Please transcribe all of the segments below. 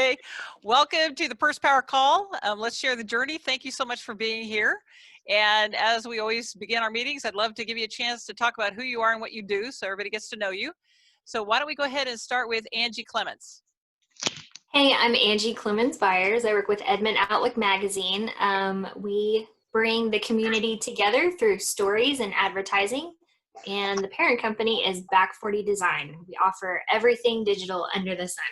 Okay, welcome to the Purse Power Call. Let's share the journey. Thank you so much for being here. And as we always begin our meetings, I'd love to give you a chance to talk about who you are and what you do so everybody gets to know you. So why don't we go ahead and start with Angie Clements. Hey, I'm Angie Clemens-Byers. I work with Edmond Outlook Magazine. We bring the community together through stories and advertising. And the parent company is Back 40 Design. We offer everything digital under the sun.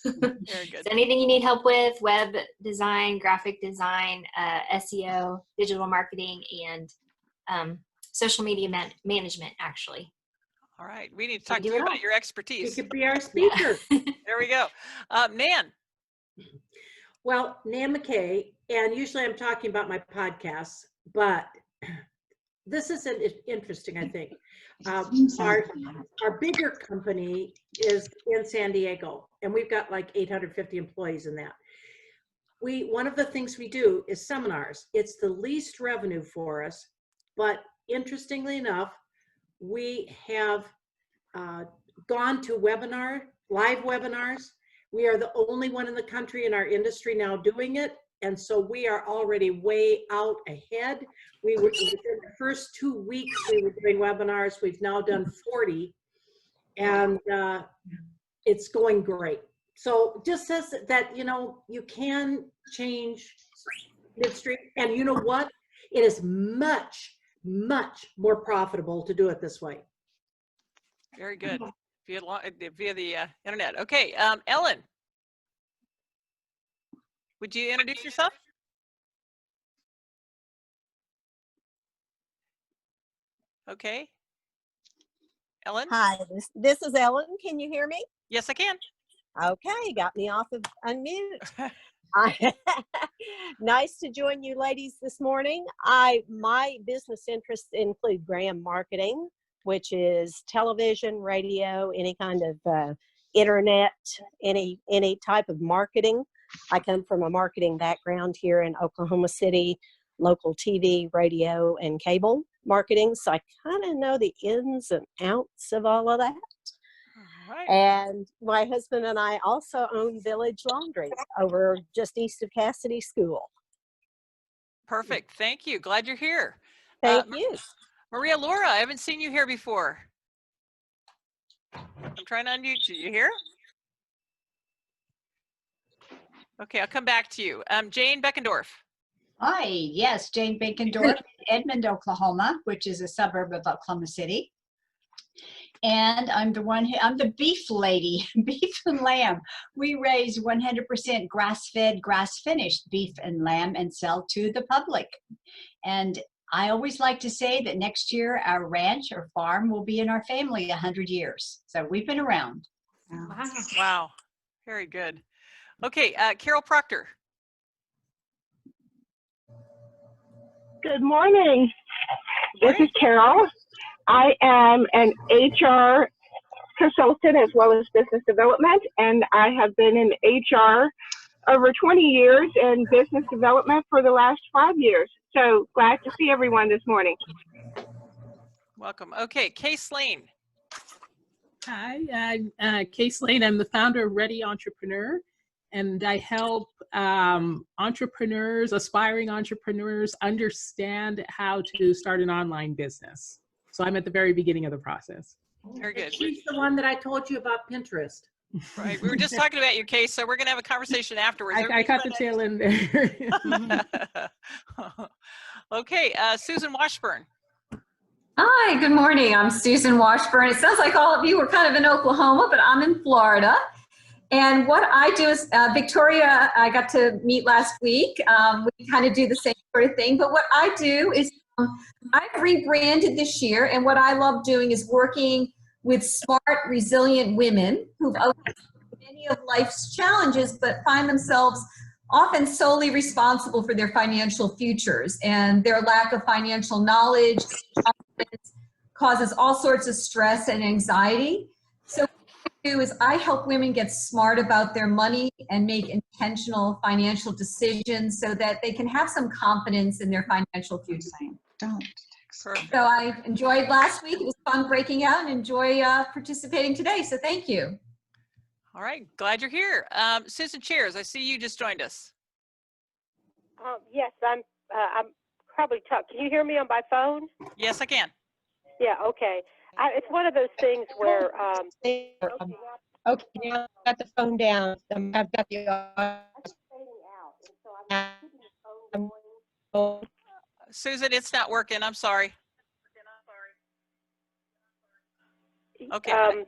Very good. So anything you need help with, web design, graphic design, SEO, digital marketing, and social media management, actually. All right, we need to talk to you about your expertise. You could be our speaker. Yeah. There we go. Nan. Well, Nan McKay, and usually I'm talking about my podcasts, but this is interesting, I think. Our bigger company is in San Diego, and we've got like 850 employees in that. One of the things we do is seminars. It's the least revenue for us, but interestingly enough, we have gone to live webinars. We are the only one in the country in our industry now doing it. And so we are already way out ahead. We were, in the first 2 weeks, we were doing webinars. We've now done 40, and it's going great. So just says that, you know, you can change midstream. And you know what? It is much, much more profitable to do it this way. Very good. Via the internet. Okay, Ellen. Would you introduce yourself? Okay. Ellen? Hi, this is Ellen. Can you hear me? Yes, I can. Okay, got me off of unmute. Nice to join you ladies this morning. My business interests include brand marketing, which is television, radio, any kind of internet, any type of marketing. I come from a marketing background here in Oklahoma City, local TV, radio, and cable marketing. So I kind of know the ins and outs of all of that. Right. And my husband and I also own Village Laundry over just east of Cassidy School. Perfect. Thank you. Glad you're here. Thank you. Maria Laura, I haven't seen you here before. I'm trying to unmute you. You here? Okay, I'll come back to you. Jane Beckendorf. Hi, yes, Jane Beckendorf, Edmond, Oklahoma, which is a suburb of Oklahoma City. And I'm the beef lady, beef and lamb. We raise 100% grass-fed, grass-finished beef and lamb and sell to the public. And I always like to say that next year our ranch or farm will be in our family 100 years. So we've been around. Wow, very good. Okay, Carol Proctor. Good morning. This is Carol. I am an HR consultant as well as business development, and I have been in HR over 20 years and business development for the last 5 years. So glad to see everyone this morning. Welcome. Okay, Kay Slane. Hi, I'm Kay Slane. I'm the founder of Ready Entrepreneur, and I help entrepreneurs, aspiring entrepreneurs, understand how to start an online business. So I'm at the very beginning of the process. Very good. She's the one that I told you about Pinterest. Right. We were just talking about your case, so we're going to have a conversation afterwards. I caught the tail end there. Okay, Susan Washburn. Hi, good morning. I'm Susan Washburn. It sounds like all of you were kind of in Oklahoma, but I'm in Florida. And what I do is, Victoria, I got to meet last week. We kind of do the same sort of thing. But what I do is I've rebranded this year. And what I love doing is working with smart, resilient women who've overcome many of life's challenges, but find themselves often solely responsible for their financial futures. And their lack of financial knowledge causes all sorts of stress and anxiety. So what I do is I help women get smart about their money and make intentional financial decisions so that they can have some confidence in their financial future. Perfect. So I enjoyed last week. It was fun breaking out and enjoy participating today. So thank you. All right, glad you're here. Susan Cheers, I see you just joined us. Yes, I'm probably tough. Can you hear me on my phone? Yes, I can. Yeah, okay. It's one of those things where, Okay, now I've got the phone down. I've got the Susan, it's not working. I'm sorry. Okay.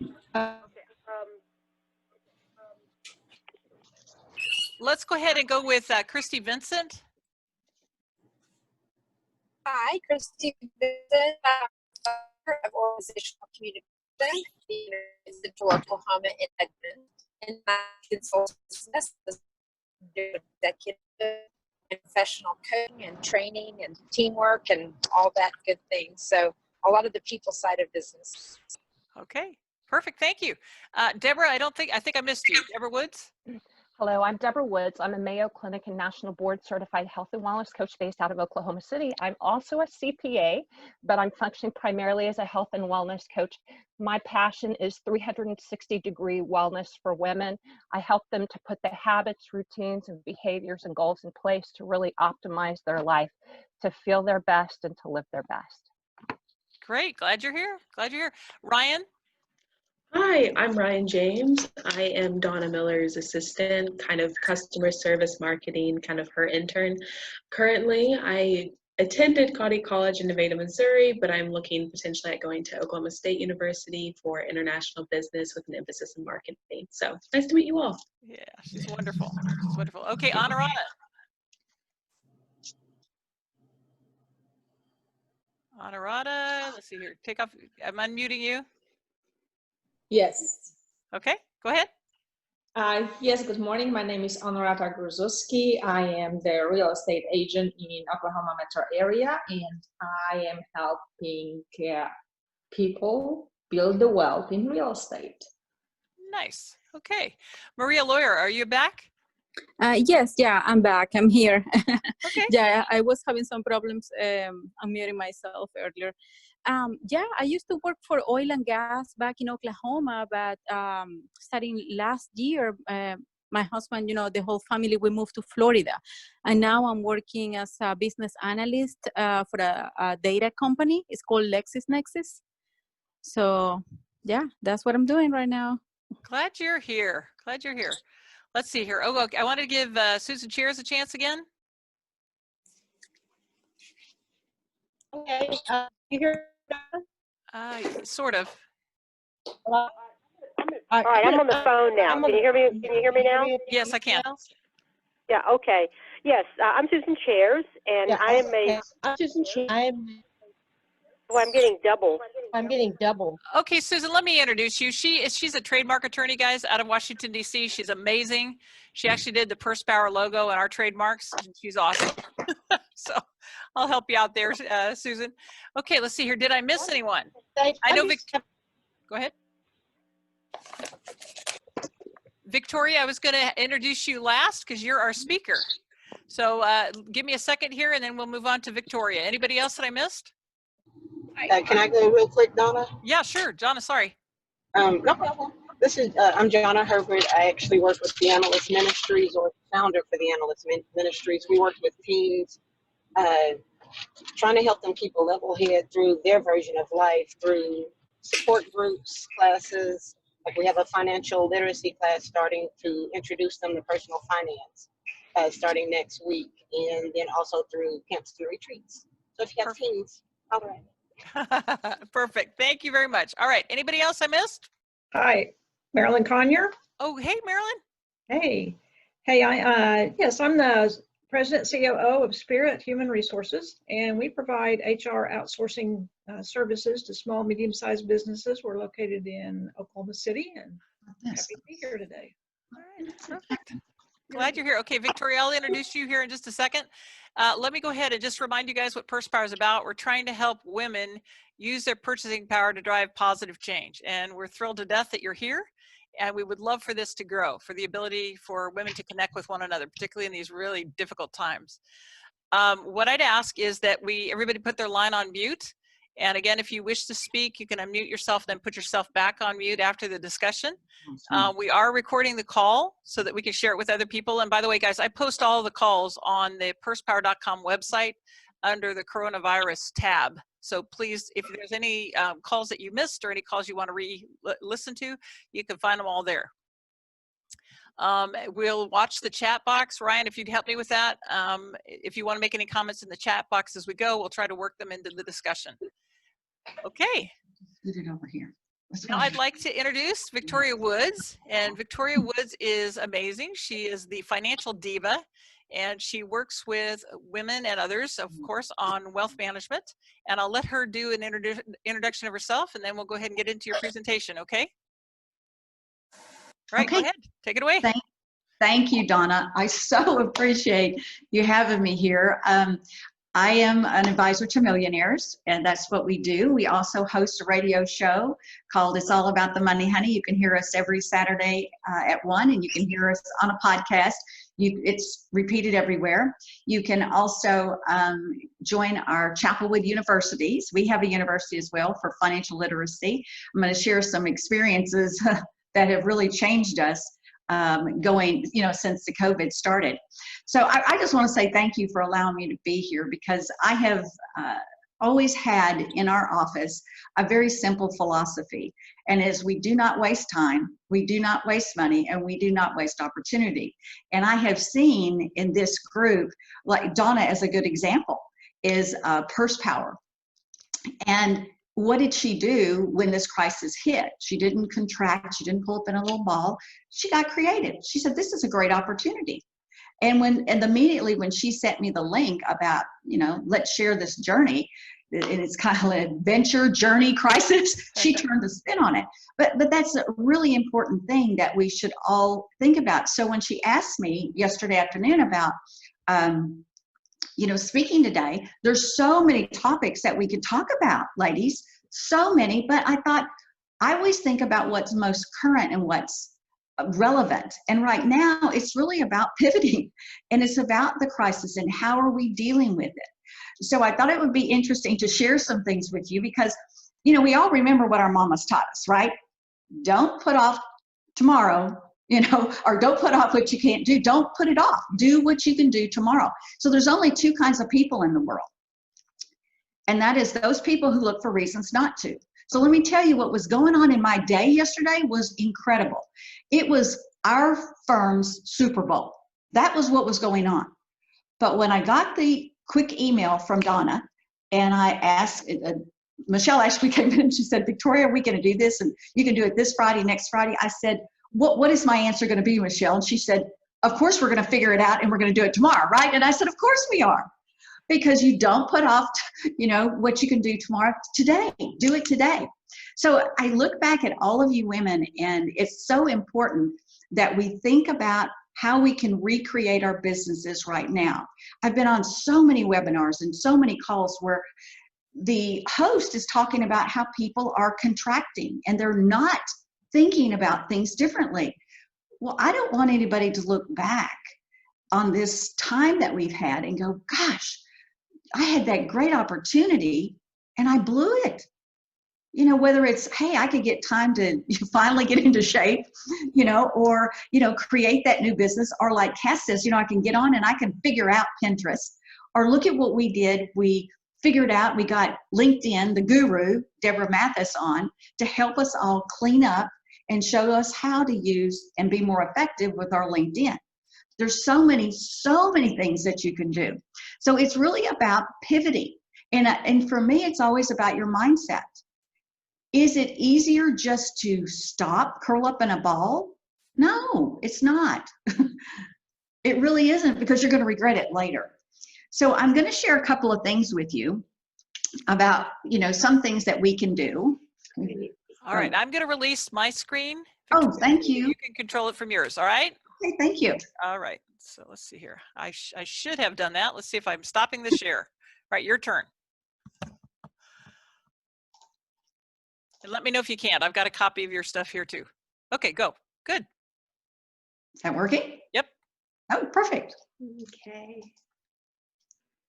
Let's go ahead and go with Christy Vincent. Hi, Christy Vincent, of Organizational Communication, the University of Oklahoma in Edmond, and my consulting business is executive and professional coaching and training and teamwork and all that good things. So a lot of the people side of business. Okay, perfect. Thank you. Deborah, I think I missed you. Deborah Woods. Hello, I'm Deborah Woods. I'm a Mayo Clinic and National Board Certified Health and Wellness Coach based out of Oklahoma City. I'm also a CPA, but I'm functioning primarily as a health and wellness coach. My passion is 360-degree wellness for women. I help them to put the habits, routines, and behaviors and goals in place to really optimize their life, to feel their best and to live their best. Great, glad you're here. Glad you're here. Ryan? Hi, I'm Ryan James. I am Donna Miller's assistant, kind of customer service marketing, kind of her intern. Currently, I attended Cody College in Nevada, Missouri, but I'm looking potentially at going to Oklahoma State University for international business with an emphasis in marketing. So nice to meet you all. Yeah, she's wonderful. She's wonderful. Okay, Honorata. Honorata, let's see here. Take off. I'm unmuting you. Yes. Okay, go ahead. Yes, good morning. My name is Honorata Gruzowski. I am the real estate agent in Oklahoma metro area, and I am helping people build the wealth in real estate. Nice. Okay. Maria Lawyer, are you back? Yes, yeah, I'm back. I'm here. Okay. Yeah, I was having some problems unmuting myself earlier. Yeah, I used to work for oil and gas back in Oklahoma, but starting last year, my husband, the whole family, we moved to Florida. And now I'm working as a business analyst for a data company. It's called LexisNexis. So yeah, that's what I'm doing right now. Glad you're here. Glad you're here. Let's see here. Oh, okay. I wanted to give Susan Cheers a chance again. Okay, you hear? Sort of. All right, I'm on the phone now. Can you hear me? Can you hear me now? Yes, I can. Yeah, okay. Yes, I'm Susan Cheers, and Yeah, I am okay. a, I'm Susan Cheers. well, I'm getting double. I'm getting double. Okay, Susan, let me introduce you. She's a trademark attorney, guys, out of Washington, D.C. She's amazing. She actually did the Purse Power logo and our trademarks. She's awesome. So I'll help you out there, Susan. Okay, let's see here. Did I miss anyone? I know Go ahead. Victoria, I was going to introduce you last because you're our speaker. So give me a second here and then we'll move on to Victoria. Anybody else that I missed? Can I go real quick, Donna? Yeah, sure. Donna, sorry. No problem. This is, I'm Jonna Herbert. I actually work with the Analyst Ministries, or founder for the Analyst Ministries. We work with teens, trying to help them keep a level head through their version of life, through support groups, classes. Like we have a financial literacy class starting to introduce them to personal finance, starting next week, and then also through camps and retreats. So if you have teens, all right. Perfect. Thank you very much. All right. Anybody else I missed? Hi, Marilyn Conyer. Oh, hey, Marilyn. Hey. Hey, yes, I'm the President COO of Spirit Human Resources, and we provide HR outsourcing services to small, medium-sized businesses. We're located in Oklahoma City, and happy to be here today. All right. Perfect. Glad you're here. Okay, Victoria, I'll introduce you here in just a second. Let me go ahead and just remind you guys what Purse Power is about. We're trying to help women use their purchasing power to drive positive change. And we're thrilled to death that you're here. And we would love for this to grow, for the ability for women to connect with one another, particularly in these really difficult times. What I'd ask is that everybody put their line on mute. And again, if you wish to speak, you can unmute yourself, then put yourself back on mute after the discussion. We are recording the call so that we can share it with other people. And by the way, guys, I post all the calls on the pursepower.com website under the coronavirus tab. So please, if there's any calls that you missed or any calls you want to listen to, you can find them all there. We'll watch the chat box. Ryan, if you'd help me with that. If you want to make any comments in the chat box as we go, we'll try to work them into the discussion. Okay. Put it over here. Now I'd like to introduce Victoria Woods, and Victoria Woods is amazing. She is the financial diva, and she works with women and others, of course, on wealth management. And I'll let her do an introduction of herself, and then we'll go ahead and get into your presentation, okay? All right, Okay. Go ahead, take it away. Thank you, Donna. I so appreciate you having me here. I am an advisor to millionaires, and that's what we do. We also host a radio show called It's All About the Money, Honey. You can hear us every Saturday at 1, and you can hear us on a podcast. It's repeated everywhere. You can also join our ChappelWood universities. We have a university as well for financial literacy. I'm going to share some experiences that have really changed us going, since the COVID started. So I just want to say thank you for allowing me to be here, because I have always had in our office a very simple philosophy, and is we do not waste time, we do not waste money, and we do not waste opportunity. And I have seen in this group, like Donna as a good example, is Purse Power. And what did she do when this crisis hit? She didn't contract, she didn't pull up in a little ball. She got creative. She said, this is a great opportunity. And immediately when she sent me the link about, let's share this journey, and it's kind of an adventure, journey, crisis, she turned the spin on it. But that's a really important thing that we should all think about. So when she asked me yesterday afternoon about, speaking today, there's so many topics that we could talk about, ladies, so many, but I thought I always think about what's most current and what's relevant. And right now it's really about pivoting, and it's about the crisis and how are we dealing with it. So I thought it would be interesting to share some things with you, because, we all remember what our mamas taught us, right? Don't put off tomorrow, or don't put off what you can't do. Don't put it off. Do what you can do tomorrow. So there's only two kinds of people in the world. And that is those people who look for reasons not to. So let me tell you what was going on in my day yesterday was incredible. It was our firm's Super Bowl. That was what was going on. But when I got the quick email from Donna, and I asked, Michelle actually came in and she said, Victoria, are we going to do this? And you can do it this Friday, next Friday. I said, what is my answer going to be, Michelle? And she said, of course we're going to figure it out and we're going to do it tomorrow, right? And I said, of course we are. Because you don't put off, what you can do tomorrow. Today, do it today. So I look back at all of you women, and it's so important that we think about how we can recreate our businesses right now. I've been on so many webinars and so many calls where the host is talking about how people are contracting and they're not thinking about things differently. Well, I don't want anybody to look back on this time that we've had and go, gosh, I had that great opportunity and I blew it. Whether it's, hey, I could get time to finally get into shape, or, create that new business, or like Cass says, I can get on and I can figure out Pinterest, or look at what we did. We figured out, we got LinkedIn, the guru, Deborah Mathis, on to help us all clean up and show us how to use and be more effective with our LinkedIn. There's so many things that you can do. So it's really about pivoting. And for me, it's always about your mindset. Is it easier just to stop, curl up in a ball? No, it's not. It really isn't, because you're going to regret it later. So I'm going to share a couple of things with you about, some things that we can do. All right, I'm going to release my screen. Oh, thank you. You can control it from yours, all right? Okay, thank you. All right, so let's see here. I should have done that. Let's see if I'm stopping the share. All right, your turn. And let me know if you can't. I've got a copy of your stuff here too. Okay, go. Good. Is that working? Yep. Oh, perfect. Okay.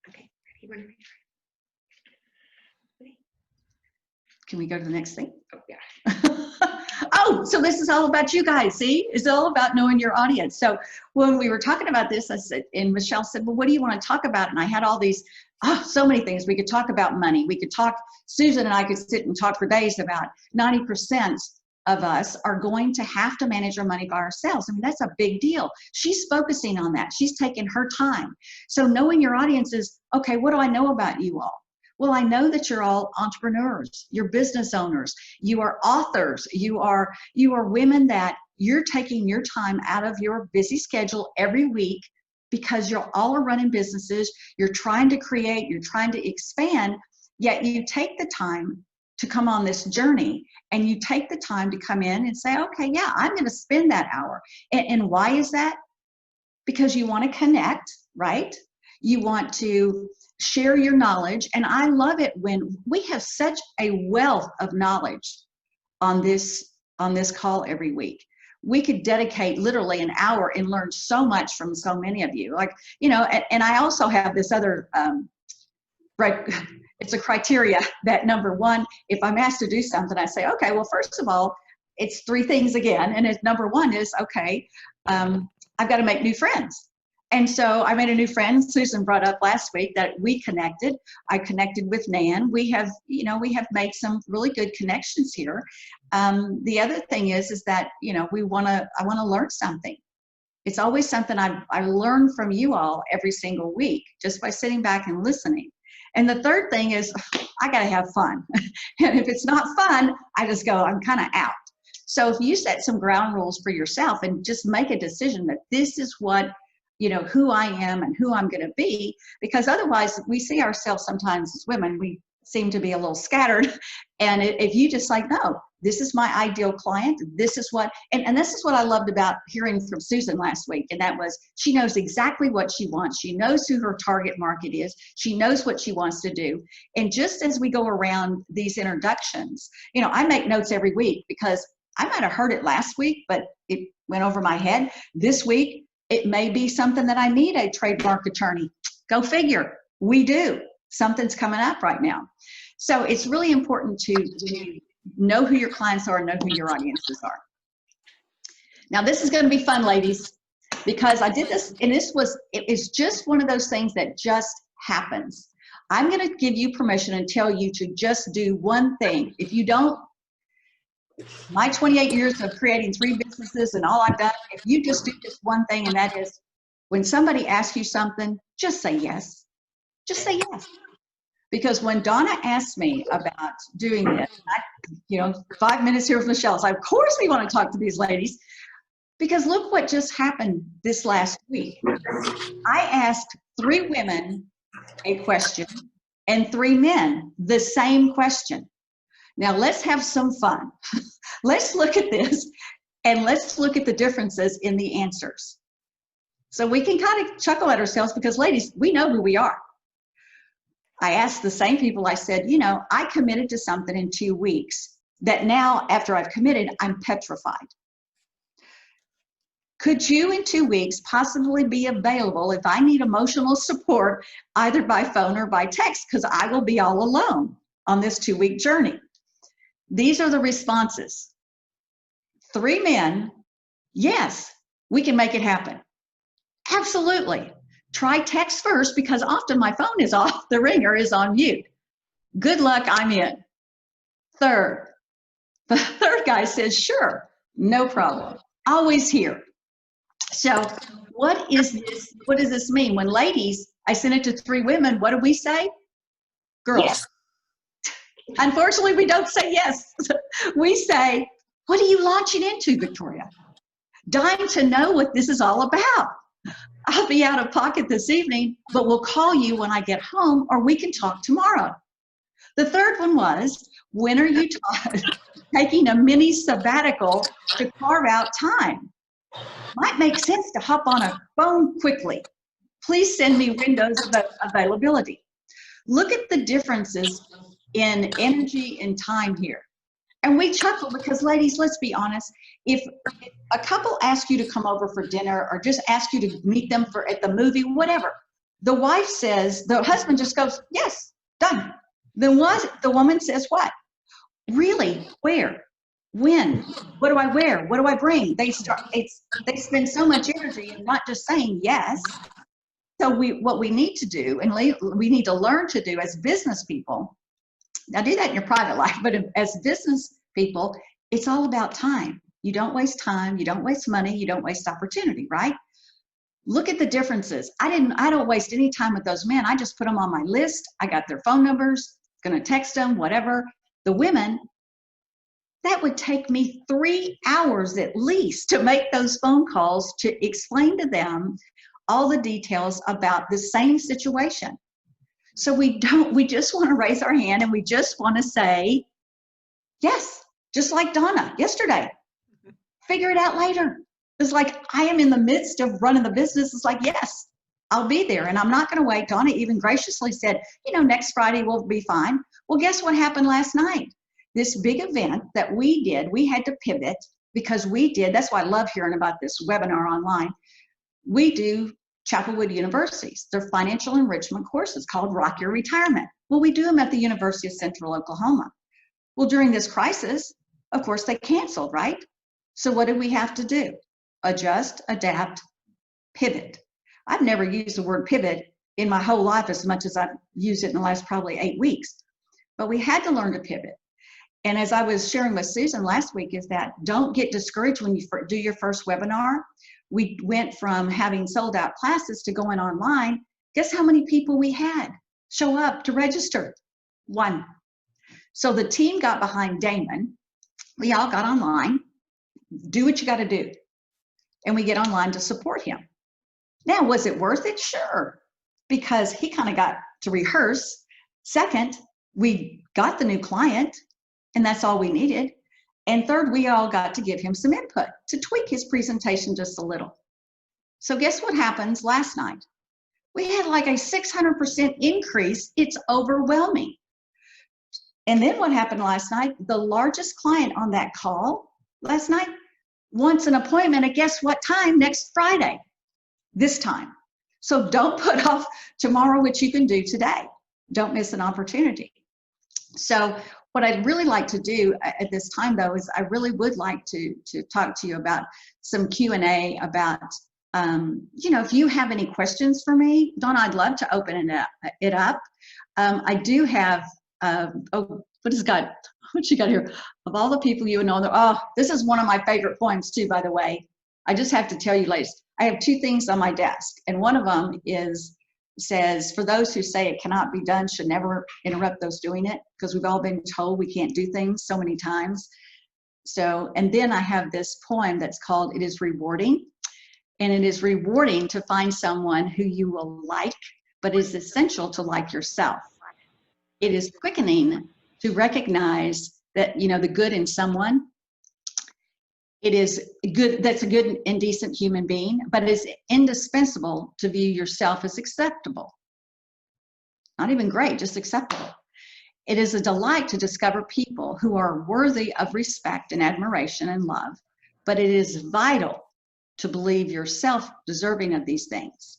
Okay, ready, whenever you're ready. Can we go to the next thing? Oh, yeah. Oh, so this is all about you guys. See, it's all about knowing your audience. So when we were talking about this, I said, and Michelle said, well, what do you want to talk about? And I had all these, so many things. We could talk about money. We could talk, Susan and I could sit and talk for days about 90% of us are going to have to manage our money by ourselves. I mean, that's a big deal. She's focusing on that. She's taking her time. So knowing your audience is, okay, what do I know about you all? Well, I know that you're all entrepreneurs, you're business owners, you are authors, you are women that you're taking your time out of your busy schedule every week because you're all running businesses, you're trying to create, you're trying to expand, yet you take the time to come on this journey and you take the time to come in and say, okay, yeah, I'm going to spend that hour. And why is that? Because you want to connect, right? You want to share your knowledge. And I love it when we have such a wealth of knowledge on this call every week. We could dedicate literally an hour and learn so much from so many of you. Like, you know, and I also have this other, right, it's a criteria that number one, if I'm asked to do something, I say, okay, well, first of all, it's 3 things again. And it's number one is, okay, I've got to make new friends. And so I made a new friend. Susan brought up last week that we connected. I connected with Nan. We have made some really good connections here. The other thing is that, you know, I want to learn something. It's always something I learn from you all every single week just by sitting back and listening. And the third thing is I got to have fun. And if it's not fun, I just go, I'm kind of out. So if you set some ground rules for yourself and just make a decision that this is what, you know, who I am and who I'm going to be, because otherwise we see ourselves sometimes as women, we seem to be a little scattered. And if you just like, no, this is my ideal client, this is what, and this is what I loved about hearing from Susan last week. And that was, she knows exactly what she wants. She knows who her target market is. She knows what she wants to do. And just as we go around these introductions, you know, I make notes every week because I might have heard it last week, but it went over my head. This week, it may be something that I need a trademark attorney. Go figure. We do. Something's coming up right now. So it's really important to know who your clients are and know who your audiences are. Now this is going to be fun, ladies, because I did this, and it is just one of those things that just happens. I'm going to give you permission and tell you to just do one thing. If you don't, my 28 years of creating 3 businesses and all I've done, if you just do just one thing, and that is when somebody asks you something, just say yes. Just say yes. Because when Donna asked me about doing this, 5 minutes here with Michelle, so of course we want to talk to these ladies, because look what just happened this last week. I asked 3 women a question and 3 men the same question. Now let's have some fun. Let's look at this and let's look at the differences in the answers. So we can kind of chuckle at ourselves because ladies, we know who we are. I asked the same people, I said, you know, I committed to something in 2 weeks that now after I've committed, I'm petrified. Could you in 2 weeks possibly be available if I need emotional support either by phone or by text, because I will be all alone on this 2-week journey? These are the responses. 3 men, yes, we can make it happen. Absolutely. Try text first because often my phone is off, the ringer is on mute. Good luck, I'm in. The third guy says, sure, no problem, always here. So what is this? What does this mean? When ladies, I sent it to 3 women, what do we say? Girls. Yes. Unfortunately, we don't say yes. We say, what are you launching into, Victoria? Dying to know what this is all about. I'll be out of pocket this evening, but we'll call you when I get home or we can talk tomorrow. The third one was, when are you taking a mini sabbatical to carve out time? Might make sense to hop on a phone quickly. Please send me windows of availability. Look at the differences in energy and time here. And we chuckle because, ladies, let's be honest, if a couple asks you to come over for dinner or just ask you to meet them at the movie, whatever, the wife says, the husband just goes, yes, done. The woman says what? Really, where? When? What do I wear? What do I bring? They spend so much energy in not just saying yes. So what we need to do, and we need to learn to do as business people, now do that in your private life, but as business people, it's all about time. You don't waste time, you don't waste money, you don't waste opportunity, right? Look at the differences. I don't waste any time with those men. I just put them on my list. I got their phone numbers, gonna text them, whatever. The women, that would take me 3 hours at least to make those phone calls to explain to them all the details about the same situation. So we just want to raise our hand and we just want to say, yes, just like Donna yesterday. Figure it out later. It's like, I am in the midst of running the business. It's like, yes, I'll be there and I'm not going to wait. Donna even graciously said, next Friday will be fine. Well, guess what happened last night? This big event that we did, we had to pivot because that's why I love hearing about this webinar online. We do ChappelWood Universities. They're financial enrichment courses called Rock Your Retirement. Well, we do them at the University of Central Oklahoma. Well, during this crisis, of course, they canceled, right? So what did we have to do? Adjust, adapt, pivot. I've never used the word pivot in my whole life as much as I've used it in the last probably 8 weeks. But we had to learn to pivot. And as I was sharing with Susan last week, is that don't get discouraged when you do your first webinar. We went from having sold out classes to going online. Guess how many people we had show up to register? 1. So the team got behind Damon. We all got online. Do what you got to do. And we get online to support him. Now, was it worth it? Sure. Because he kind of got to rehearse. Second, we got the new client, and that's all we needed. And third, we all got to give him some input to tweak his presentation just a little. So guess what happens last night? We had like a 600% increase. It's overwhelming. And then what happened last night? The largest client on that call last night wants an appointment at guess what time? Next Friday, this time. So don't put off tomorrow what you can do today. Don't miss an opportunity. So what I'd really like to do at this time, though, is I really would like to talk to you about some Q&A about, if you have any questions for me, Donna, I'd love to open it up. I do have, what you got here? Of all the people you know, this is one of my favorite poems too, by the way. I just have to tell you, ladies, I have 2 things on my desk, and one of them says, for those who say it cannot be done should never interrupt those doing it, because we've all been told we can't do things so many times. So, and then I have this poem that's called It Is Rewarding. And it is rewarding to find someone who you will like, but it is essential to like yourself. It is quickening to recognize that, the good in someone. It is good, that's a good and decent human being, but it is indispensable to view yourself as acceptable. Not even great, just acceptable. It is a delight to discover people who are worthy of respect and admiration and love, but it is vital to believe yourself deserving of these things.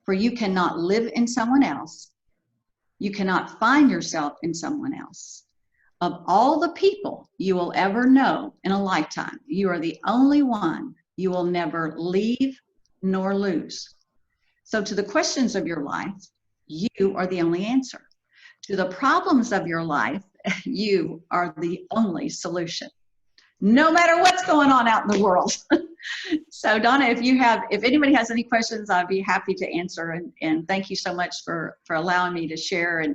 For you cannot live in someone else. You cannot find yourself in someone else. Of all the people you will ever know in a lifetime, you are the only one you will never leave nor lose. So to the questions of your life, you are the only answer. To the problems of your life, you are the only solution, no matter what's going on out in the world. So Donna, if anybody has any questions, I'd be happy to answer. And thank you so much for allowing me to share.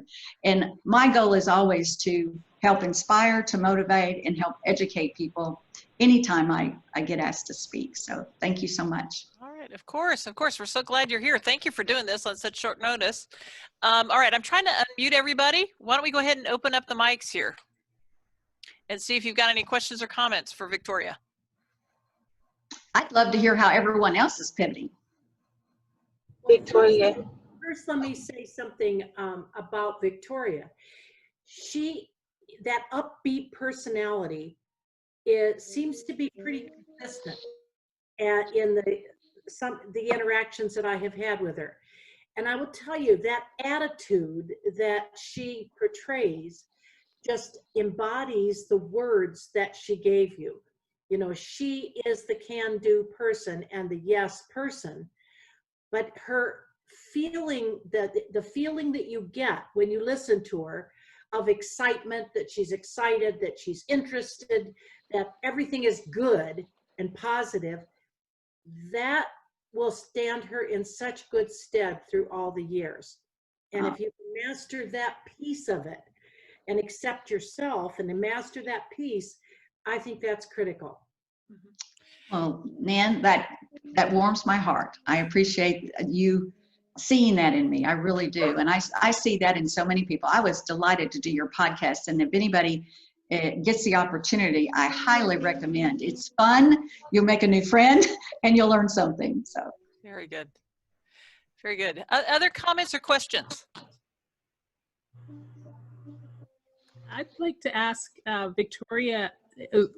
And my goal is always to help inspire, to motivate, and help educate people anytime I get asked to speak. So thank you so much. All right, of course. We're so glad you're here. Thank you for doing this on such short notice. All right, I'm trying to unmute everybody. Why don't we go ahead and open up the mics here and see if you've got any questions or comments for Victoria. I'd love to hear how everyone else is pivoting. Victoria. First, let me say something about Victoria. That upbeat personality, it seems to be pretty consistent in the interactions that I have had with her. And I will tell you that attitude that she portrays just embodies the words that she gave you. You know, she is the can-do person and the yes person, but her feeling, the feeling that you get when you listen to her of excitement, that she's excited, that she's interested, that everything is good and positive, that will stand her in such good stead through all the years. And if you master that piece of it and accept yourself and then master that piece, I think that's critical. Well, Nan, that warms my heart. I appreciate you seeing that in me. I really do. And I see that in so many people. I was delighted to do your podcast. And if anybody gets the opportunity, I highly recommend. It's fun. You'll make a new friend and you'll learn something. So very good. Very good. Other comments or questions? I'd like to ask Victoria, if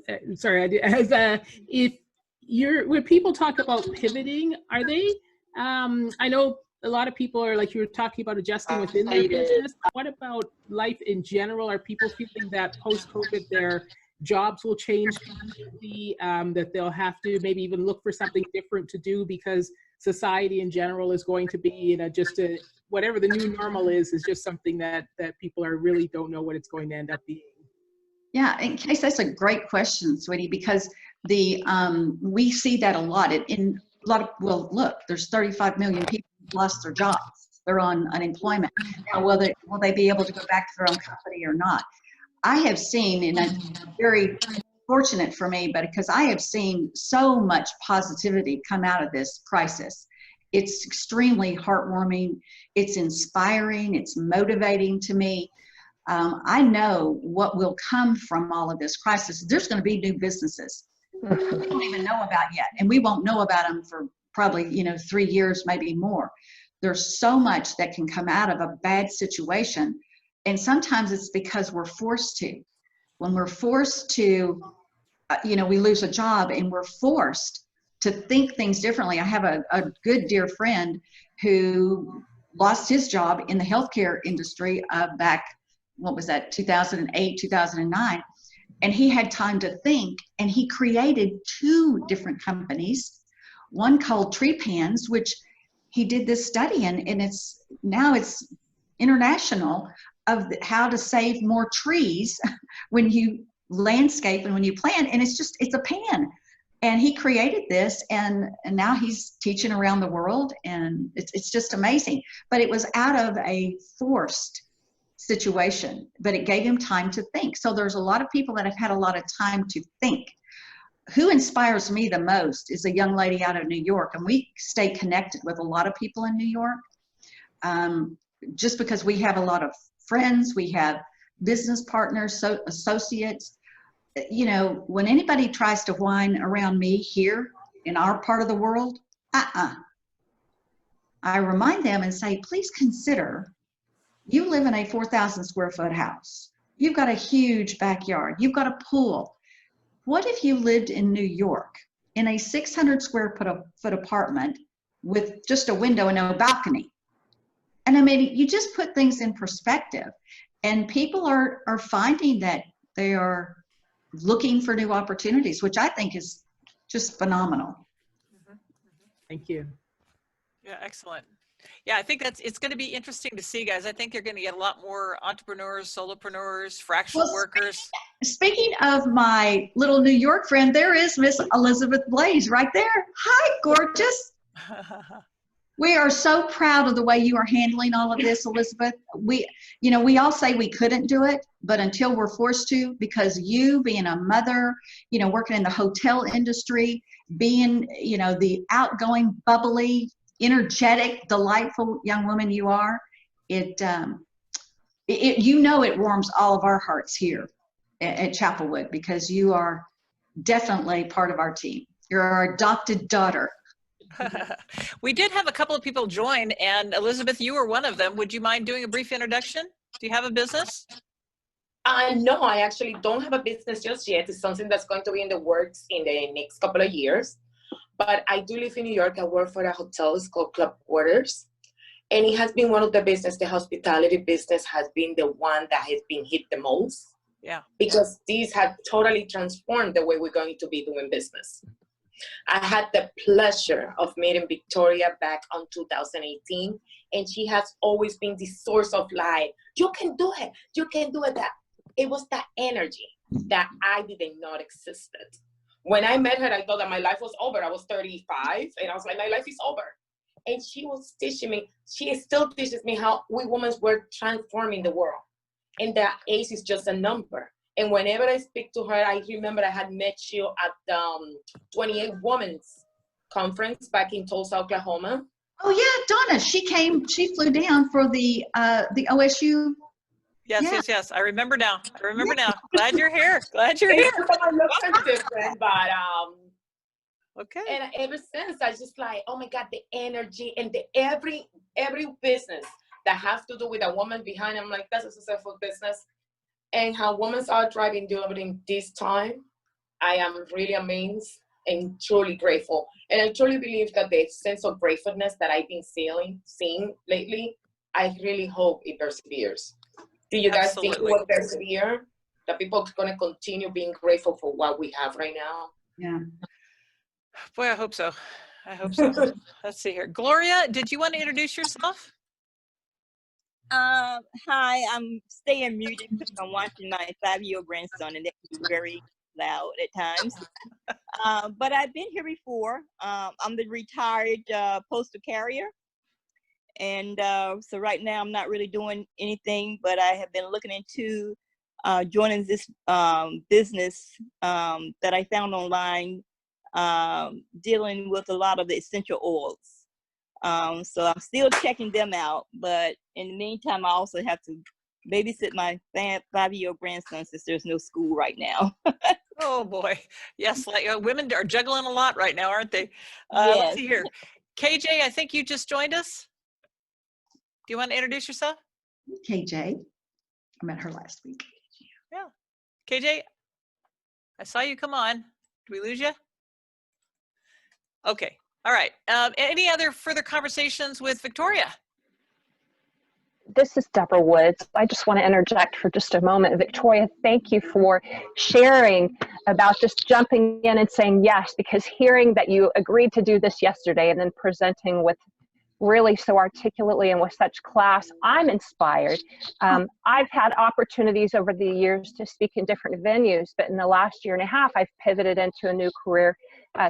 when people talk about pivoting, are they, I know a lot of people are like, you were talking about adjusting within their business. What about life in general? Are people feeling that post-COVID their jobs will change completely, that they'll have to maybe even look for something different to do because society in general is going to be whatever the new normal is just something that people really don't know what it's going to end up being? Yeah, in case that's a great question, sweetie, because we see that a lot. Well, look, there's 35 million people who lost their jobs. They're on unemployment. Now, will they be able to go back to their own company or not? I have seen, and it's very fortunate for me, but because I have seen so much positivity come out of this crisis. It's extremely heartwarming. It's inspiring. It's motivating to me. I know what will come from all of this crisis. There's going to be new businesses we don't even know about yet, and we won't know about them for probably 3 years, maybe more. There's so much that can come out of a bad situation, and sometimes it's because we're forced to. When we're forced to, we lose a job and we're forced to think things differently. I have a good dear friend who lost his job in the healthcare industry back, 2008, 2009. And he had time to think, and he created 2 different companies, one called Tree Pans, which he did this study in, and it's international, of how to save more trees when you landscape and when you plant, and it's a pan. And he created this, and now he's teaching around the world, and it's just amazing. But it was out of a forced situation, but it gave him time to think. So there's a lot of people that have had a lot of time to think. Who inspires me the most is a young lady out of New York, and we stay connected with a lot of people in New York, just because we have a lot of friends, we have business partners, associates. When anybody tries to whine around me here in our part of the world, I remind them and say, please consider, you live in a 4,000 square foot house. You've got a huge backyard. You've got a pool. What if you lived in New York in a 600 square foot apartment with just a window and no balcony? And I mean, you just put things in perspective, and people are finding that they are looking for new opportunities, which I think is just phenomenal. Thank you. Yeah, excellent. Yeah, I think it's going to be interesting to see, guys. I think you're going to get a lot more entrepreneurs, solopreneurs, fractional workers. Speaking of my little New York friend, there is Miss Elizabeth Blaze right there. Hi, gorgeous. We are so proud of the way you are handling all of this, Elizabeth. We all say we couldn't do it, but until we're forced to, because you being a mother, working in the hotel industry, being, the outgoing, bubbly, energetic, delightful young woman you are, it warms all of our hearts here at ChappelWood, because you are definitely part of our team. You're our adopted daughter. We did have a couple of people join, and Elizabeth, you were one of them. Would you mind doing a brief introduction? Do you have a business? No, I actually don't have a business just yet. It's something that's going to be in the works in the next couple of years. But I do live in New York. I work for a hotel. It's called Club Quarters. And it has been one of the business, the hospitality business has been the one that has been hit the most. Yeah. Because these have totally transformed the way we're going to be doing business. I had the pleasure of meeting Victoria back on 2018, and she has always been the source of like, you can do it, you can do it. That it was that energy that I didn't know existed. When I met her, I thought that my life was over. I was 35, and I was like, my life is over. And she was teaching me, she still teaches me how we women were transforming the world. And that age is just a number. And whenever I speak to her, I remember I had met you at the 28 Women's Conference back in Tulsa, Oklahoma. Oh yeah, Donna, she flew down for the OSU. Yes, Yeah. yes. I remember now. Glad you're here. Glad you're here. My looks are different, but okay. And ever since, I just like, oh my God, the energy and the every business that has to do with a woman behind, I'm like, that's a successful business. And how women are thriving during this time, I am really amazed and truly grateful. And I truly believe that the sense of gratefulness that I've been seeing lately, I really hope it perseveres. Do you guys think it will persevere? That people are going to continue being grateful for what we have right now? Yeah. Boy, I hope so. Let's see here. Gloria, did you want to introduce yourself? Hi, I'm staying muted because I'm watching my 5-year-old grandson, and that's very loud at times. But I've been here before. I'm the retired postal carrier. And so right now I'm not really doing anything, but I have been looking into joining this business that I found online, dealing with a lot of the essential oils. So I'm still checking them out, but in the meantime, I also have to babysit my 5-year-old grandson since there's no school right now. Oh boy, yes, like women are juggling a lot right now, aren't they? Yes. Let's see here. KJ, I think you just joined us. Do you want to introduce yourself? KJ, I met her last week. Yeah. KJ, I saw you come on. Did we lose you? Okay. All right. Any other further conversations with Victoria? This is Deborah Woods. I just want to interject for just a moment. Victoria, thank you for sharing about just jumping in and saying yes, because hearing that you agreed to do this yesterday and then presenting with really so articulately and with such class, I'm inspired. I've had opportunities over the years to speak in different venues, but in the last year and a half, I've pivoted into a new career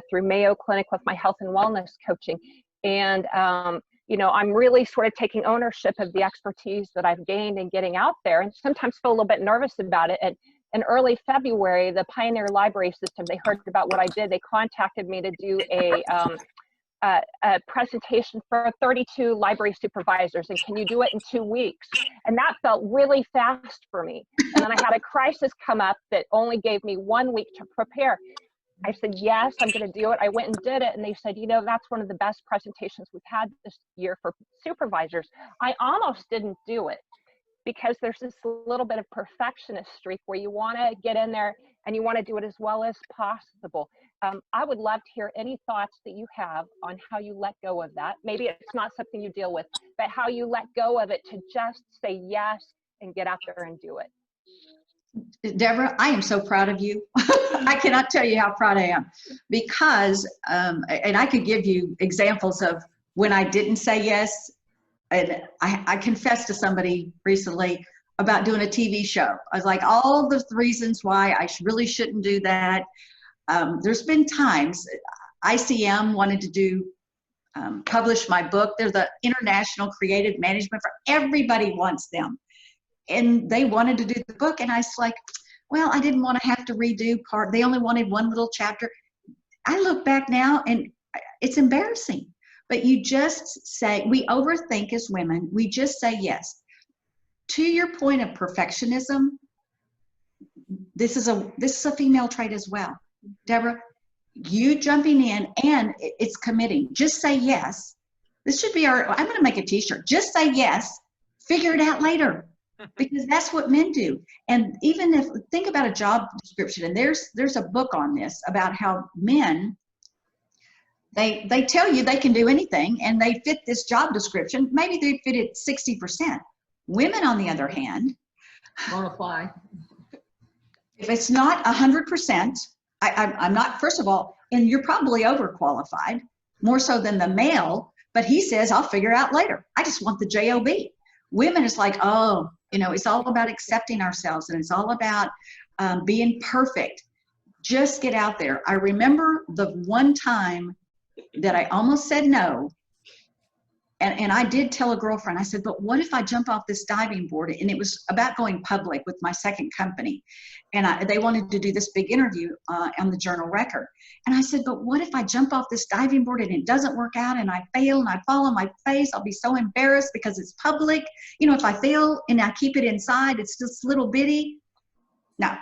through Mayo Clinic with my health and wellness coaching. And you know, I'm really sort of taking ownership of the expertise that I've gained in getting out there, and sometimes feel a little bit nervous about it. And in early February, the Pioneer Library System, they heard about what I did. They contacted me to do a presentation for 32 library supervisors, and can you do it in 2 weeks? And that felt really fast for me. And then I had a crisis come up that only gave me 1 week to prepare. I said, yes, I'm going to do it. I went and did it. And they said, you know, that's one of the best presentations we've had this year for supervisors. I almost didn't do it because there's this little bit of perfectionist streak where you want to get in there and you want to do it as well as possible. I would love to hear any thoughts that you have on how you let go of that. Maybe it's not something you deal with, but how you let go of it to just say yes and get out there and do it. Deborah, I am so proud of you. I cannot tell you how proud I am because, and I could give you examples of when I didn't say yes. And I confessed to somebody recently about doing a TV show. I was like, all the reasons why I really shouldn't do that. There's been times ICM wanted to do, publish my book. They're the International Creative Management for everybody wants them. And they wanted to do the book. And I was like, well, I didn't want to have to redo part. They only wanted one little chapter. I look back now and it's embarrassing. But you just say, we overthink as women. We just say yes. To your point of perfectionism, this is a female trait as well. Deborah, you jumping in and it's committing. Just say yes. This should be I'm going to make a t-shirt. Just say yes. Figure it out later. Because that's what men do. And even if, think about a job description, and there's a book on this about how men They tell you they can do anything and they fit this job description. Maybe they fit it 60%. Women, on the other hand, won't apply. If it's not 100%, I'm not, first of all, and you're probably overqualified, more so than the male, but he says, I'll figure it out later. I just want the job. Women, it's like, oh, you know, it's all about accepting ourselves and it's all about being perfect. Just get out there. I remember the one time that I almost said no. And I did tell a girlfriend, I said, but what if I jump off this diving board? And it was about going public with my second company. And they wanted to do this big interview on the Journal Record. And I said, but what if I jump off this diving board and it doesn't work out and I fail and I fall on my face? I'll be so embarrassed because it's public. You know, if I fail and I keep it inside, it's just little bitty. No,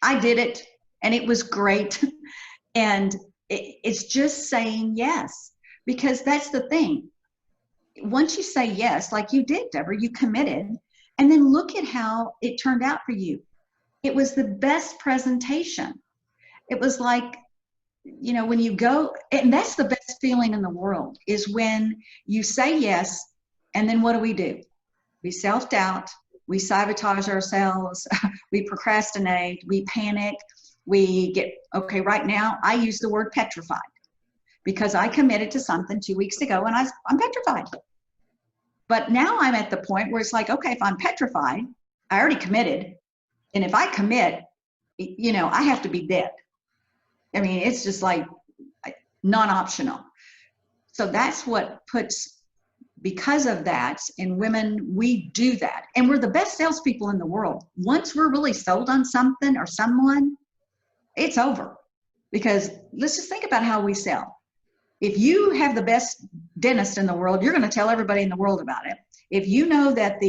I did it and it was great. And it's just saying yes, because that's the thing. Once you say yes, like you did, Deborah, you committed, and then look at how it turned out for you. It was the best presentation. It was like, you know, when you go, and that's the best feeling in the world, is when you say yes, and then what do? We self-doubt, we sabotage ourselves, we procrastinate, we panic, we get, okay, right now, I use the word petrified. Because I committed to something 2 weeks ago and I'm petrified. But now I'm at the point where it's like, okay, if I'm petrified, I already committed. And if I commit, you know, I have to be dead. I mean, it's just like non-optional. So that's what puts, because of that, in women, we do that. And we're the best salespeople in the world. Once we're really sold on something or someone, it's over. Because let's just think about how we sell. If you have the best dentist in the world, you're going to tell everybody in the world about it. If you know that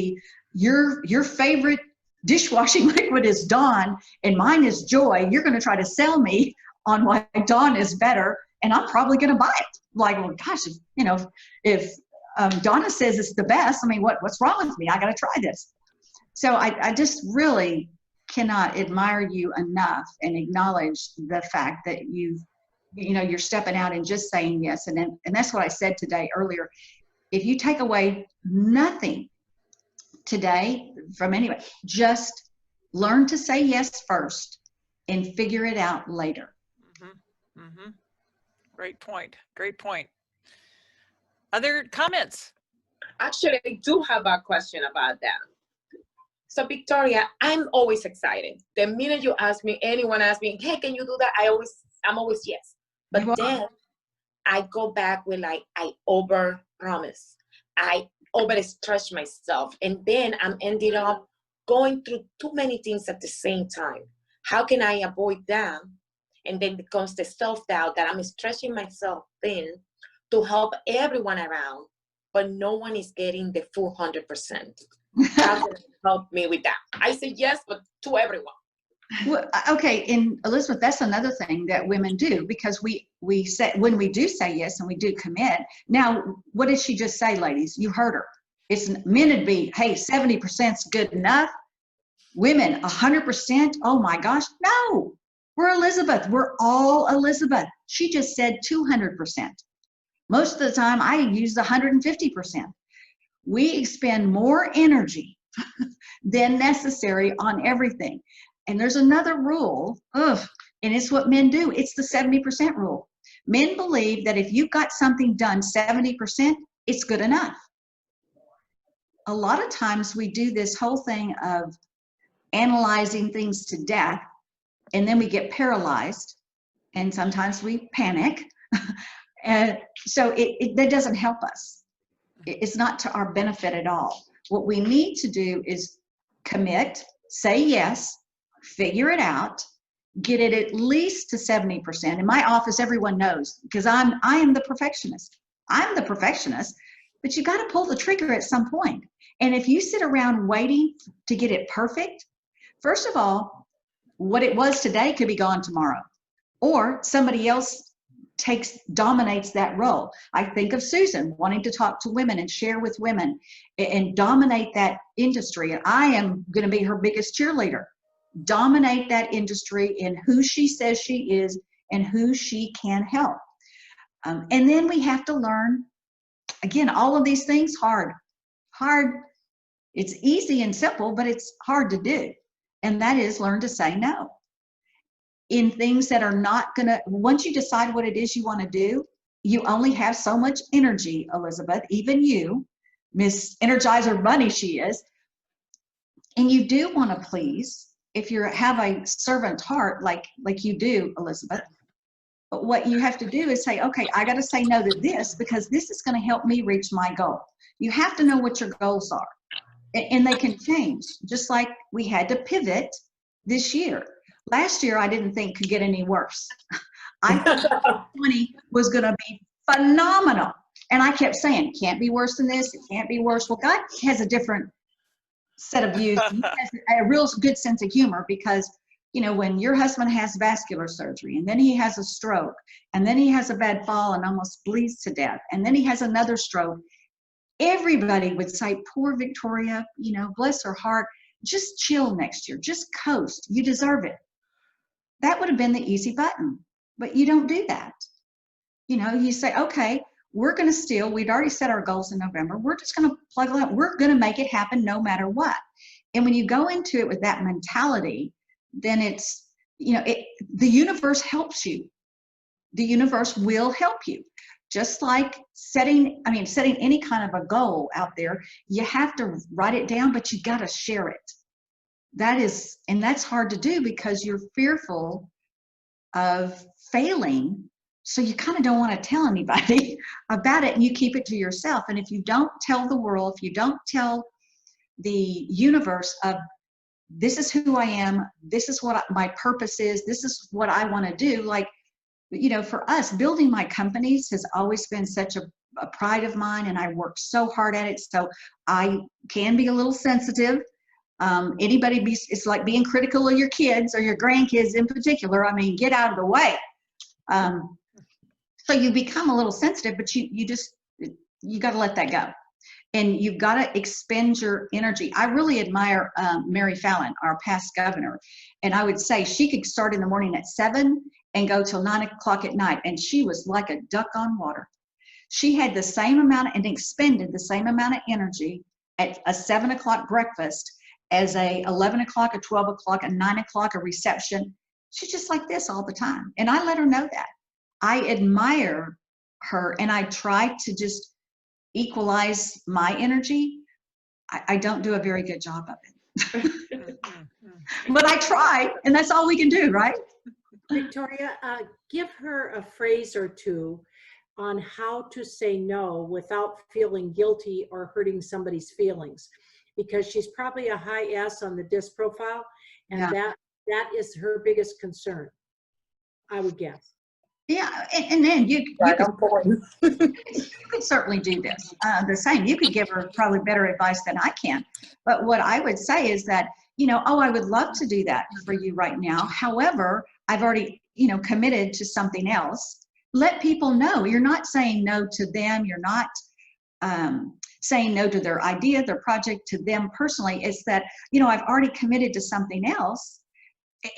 your favorite dishwashing liquid is Dawn and mine is Joy, you're going to try to sell me on why Dawn is better, and I'm probably going to buy it. Like, well, gosh, you know, if Donna says it's the best, I mean, what's wrong with me? I got to try this. So I just really cannot admire you enough and acknowledge the fact that you're stepping out and just saying yes. And that's what I said today earlier. If you take away nothing today from anyone, just learn to say yes first and figure it out later. Mm-hmm. Mm-hmm. Great point. Great point. Other comments? Actually, I do have a question about that. So Victoria, I'm always excited. The minute you ask me, anyone asks me, hey, can you do that? I'm always yes. But then I go back with like, I over promise. I overstretch myself. And then I'm ended up going through too many things at the same time. How can I avoid that? And then becomes the self-doubt that I'm stretching myself thin to help everyone around, but no one is getting the full 100%. How can you help me with that? I say yes, but to everyone. Well, okay, and Elizabeth, that's another thing that women do, because we say, when we do say yes and we do commit. Now, what did she just say, ladies? You heard her. It's men would be, hey, 70% is good enough. Women, 100%. Oh my gosh, no. We're Elizabeth. We're all Elizabeth. She just said 200%. Most of the time, I use 150%. We expend more energy than necessary on everything. And there's another rule, and it's what men do. It's the 70% rule. Men believe that if you've got something done 70%, it's good enough. A lot of times we do this whole thing of analyzing things to death, and then we get paralyzed, and sometimes we panic. And so that doesn't help us. It's not to our benefit at all. What we need to do is commit, say yes, figure it out, get it at least to 70%. In my office, everyone knows, because I am the perfectionist. I'm the perfectionist, but you got to pull the trigger at some point. And if you sit around waiting to get it perfect, first of all, what it was today could be gone tomorrow, or somebody else dominates that role. I think of Susan wanting to talk to women and share with women and dominate that industry. And I am going to be her biggest cheerleader. Dominate that industry in who she says she is and who she can help. And then we have to learn, again, all of these things, hard. It's easy and simple, but it's hard to do. And that is learn to say no. In things that are not gonna, once you decide what it is you wanna do, you only have so much energy, Elizabeth, even you, Miss Energizer Bunny she is, and you do wanna please, if you have a servant heart like you do, Elizabeth. But what you have to do is say, okay, I got to say no to this because this is going to help me reach my goal. You have to know what your goals are, and they can change. Just like we had to pivot this year. Last year, I didn't think could get any worse. I thought 2020 was going to be phenomenal. And I kept saying, can't be worse than this. It can't be worse. Well, God has a different set of views. He has a real good sense of humor because, you know, when your husband has vascular surgery and then he has a stroke and then he has a bad fall and almost bleeds to death and then he has another stroke, everybody would say, poor Victoria, you know, bless her heart, just chill next year, just coast, you deserve it. That would have been the easy button, but you don't do that. You know, you say, okay, we're going to still, we'd already set our goals in November, we're just going to plug it up, we're going to make it happen no matter what. And when you go into it with that mentality, then it's, you know, the universe helps you. The universe will help you. Just like setting any kind of a goal out there, you have to write it down, but you got to share it. And that's hard to do because you're fearful of failing. So you kind of don't want to tell anybody about it and you keep it to yourself. And if you don't tell the world, if you don't tell the universe of this is who I am, this is what my purpose is, this is what I want to do. Like, you know, for us, building my companies has always been such a pride of mine, and I work so hard at it. So I can be a little sensitive. It's like being critical of your kids or your grandkids in particular. I mean, get out of the way. So you become a little sensitive, but you got to let that go. And you've got to expend your energy. I really admire Mary Fallon, our past governor. And I would say she could start in the morning at 7 and go till 9 o'clock at night. And she was like a duck on water. She had the same amount and expended the same amount of energy at a 7 o'clock breakfast as a 11 o'clock, a 12 o'clock, a 9 o'clock, a reception. She's just like this all the time. And I let her know that. I admire her and I try to just equalize my energy. I don't do a very good job of it. But I try, and that's all we can do, right? Victoria, give her a phrase or two on how to say no without feeling guilty or hurting somebody's feelings, because she's probably a high S on the DISC profile, and that is her biggest concern, I would guess. Yeah, and then you could certainly do this. The same, you could give her probably better advice than I can. But what I would say is that, you know, I would love to do that for you right now. However, I've already, you know, committed to something else. Let people know you're not saying no to them. You're not saying no to their idea, their project, to them personally. It's that, you know, I've already committed to something else.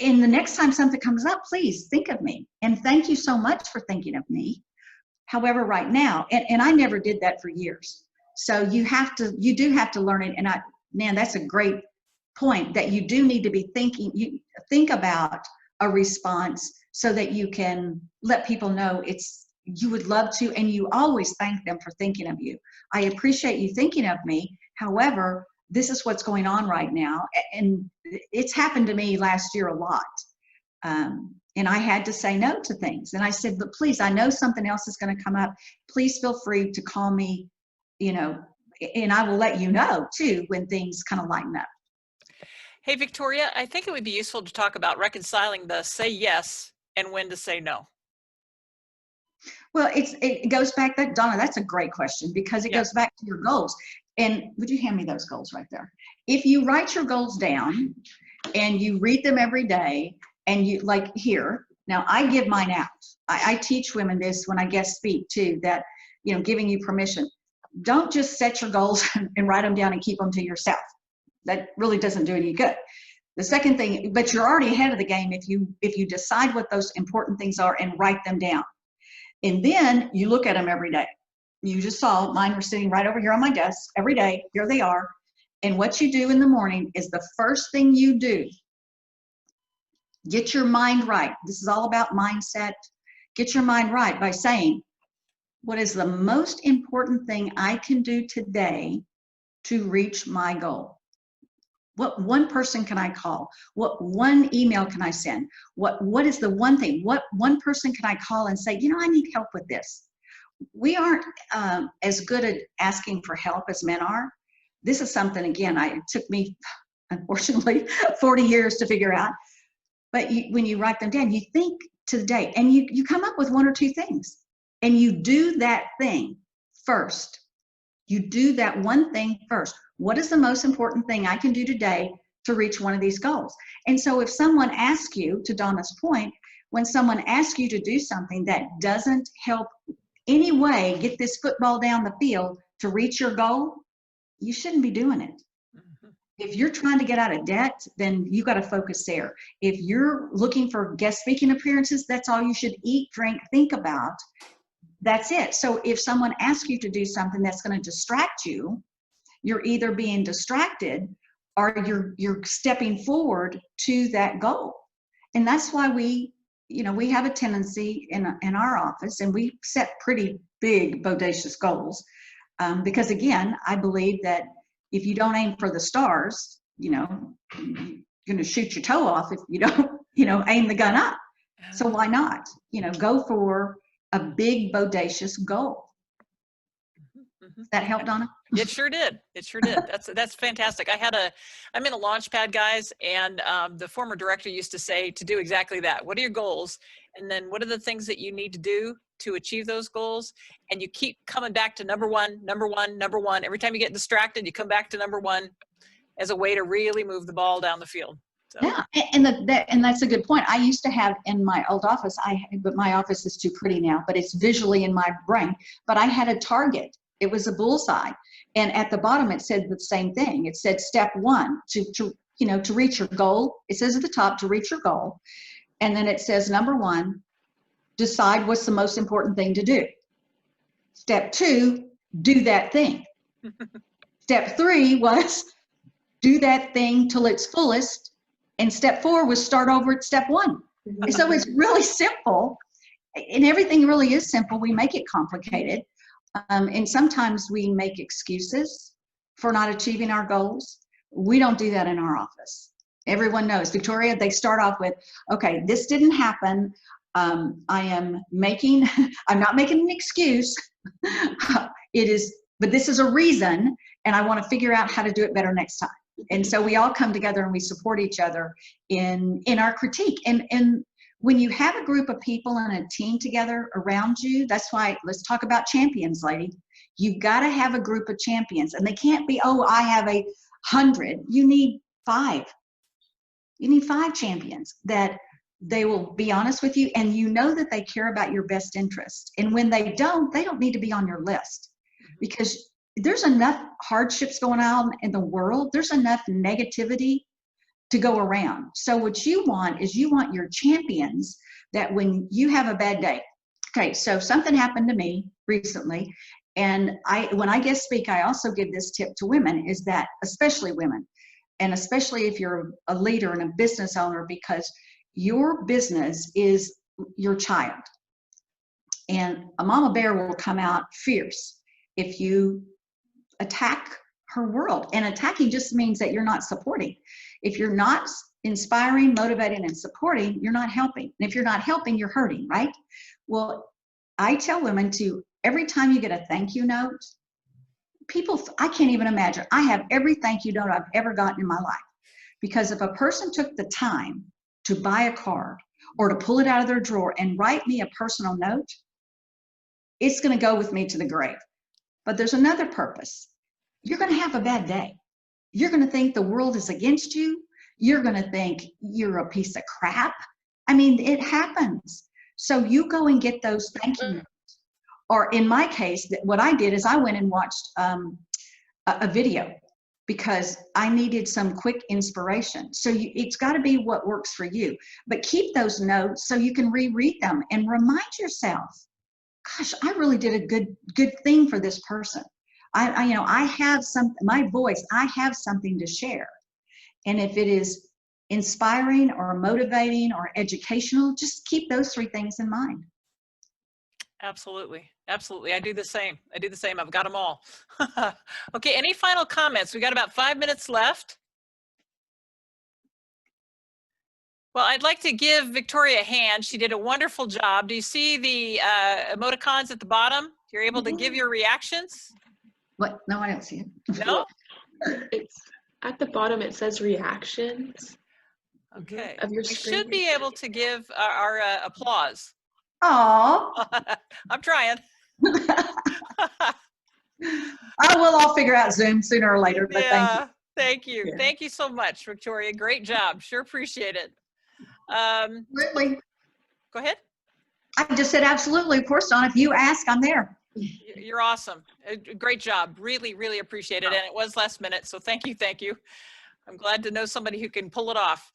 And the next time something comes up, please think of me. And thank you so much for thinking of me. However, right now, and I never did that for years. So you do have to learn it. And man, that's a great point, that you do need to be you think about a response so that you can let people know you would love to, and you always thank them for thinking of you. I appreciate you thinking of me. However, this is what's going on right now. And it's happened to me last year a lot. And I had to say no to things. And I said, but please, I know something else is going to come up. Please feel free to call me, you know, and I will let you know too when things kind of lighten up. Hey, Victoria, I think it would be useful to talk about reconciling the say yes and when to say no. Well, it goes back, Donna, that's a great question, because it goes back to your goals. And would you hand me those goals right there? If you write your goals down and you read them every day, and you, like here, now I give mine out. I teach women this when I guest speak too, that, you know, giving you permission. Don't just set your goals and write them down and keep them to yourself. That really doesn't do any good. The second thing, but you're already ahead of the game if you decide what those important things are and write them down. And then you look at them every day. You just saw mine were sitting right over here on my desk every day. Here they are. And what you do in the morning is the first thing you do. Get your mind right. This is all about mindset. Get your mind right by saying, what is the most important thing I can do today to reach my goal? What one person can I call? What one email can I send? What is the one thing? What one person can I call and say, you know, I need help with this? We aren't as good at asking for help as men are. This is something, again, it took me, unfortunately, 40 years to figure out. But when you write them down, you think to the day, and you come up with one or two things, and you do that thing first. You do that one thing first. What is the most important thing I can do today to reach one of these goals? And so if someone asks you, to Donna's point, when someone asks you to do something that doesn't help any way get this football down the field to reach your goal, you shouldn't be doing it. If you're trying to get out of debt, then you got to focus there. If you're looking for guest speaking appearances, that's all you should eat, drink, think about. That's it. So if someone asks you to do something that's going to distract you, you're either being distracted or you're stepping forward to that goal. And that's why we have a tendency in our office, and we set pretty big, bodacious goals. Because again, I believe that if you don't aim for the stars, you're going to shoot your toe off if you don't, aim the gun up. So why not, go for a big, bodacious goal. Does that help, Donna? It sure did. It sure did. That's fantastic. I'm in a launch pad, guys, and the former director used to say to do exactly that. What are your goals? And then what are the things that you need to do to achieve those goals? And you keep coming back to number one, number one, number one. Every time you get distracted, you come back to number one as a way to really move the ball down the field. So. Yeah, and that's a good point. I used to have in my old office, but my office is too pretty now, but it's visually in my brain. But I had a target. It was a bullseye, and at the bottom it said the same thing. It said step one to reach your goal. It says at the top to reach your goal, and then it says number one, decide what's the most important thing to do. Step two, do that thing. Step three was do that thing till its fullest. And step four was start over at step one. So it's really simple, and everything really is simple. We make it complicated. And sometimes we make excuses for not achieving our goals. We don't do that in our office. Everyone knows, Victoria, they start off with, okay, this didn't happen. I'm not making an excuse. But this is a reason, and I want to figure out how to do it better next time. And so we all come together and we support each other in our critique. And when you have a group of people and a team together around you, that's why, let's talk about champions, lady. You've got to have a group of champions, and they can't be, oh, I have 100. You need 5. You need 5 champions that they will be honest with you, and you know that they care about your best interest. And when they don't need to be on your list, because there's enough hardships going on in the world. There's enough negativity to go around. So what you want is your champions that when you have a bad day. Okay, so something happened to me recently, and when I guest speak, I also give this tip to women, is that, especially women, and especially if you're a leader and a business owner, because your business is your child. And a mama bear will come out fierce if you attack her world. And attacking just means that you're not supporting. If you're not inspiring, motivating, and supporting, you're not helping. And if you're not helping, you're hurting, right? Well, I tell women to, every time you get a thank you note, I can't even imagine. I have every thank you note I've ever gotten in my life. Because if a person took the time to buy a card or to pull it out of their drawer and write me a personal note, it's going to go with me to the grave. But there's another purpose. You're going to have a bad day. You're going to think the world is against you. You're going to think you're a piece of crap. I mean, it happens. So you go and get those thank you notes. Or in my case, what I did is I went and watched a video because I needed some quick inspiration. So it's got to be what works for you. But keep those notes so you can reread them and remind yourself. gosh, I really did a good thing for this person. I have my voice, I have something to share. And if it is inspiring or motivating or educational, just keep those 3 things in mind. Absolutely. Absolutely. I do the same. I've got them all. Okay. Any final comments? We got about 5 minutes left. Well, I'd like to give Victoria a hand. She did a wonderful job. Do you see the emoticons at the bottom? You're able to give your reactions? What? No, I don't see it. No? It's at the bottom, it says reactions. Okay. Of your We screen. should be able to give our applause. Aw. I'm trying. We'll all figure out Zoom sooner or later, but Yeah, thank you. thank you. Yeah. Thank you so much, Victoria. Great job. Sure appreciate it. Absolutely. Go ahead. I just said absolutely. Of course, Dawn, if you ask, I'm there. You're awesome. Great job. Really, really appreciate it. And it was last minute, so thank you, thank you. I'm glad to know somebody who can pull it off.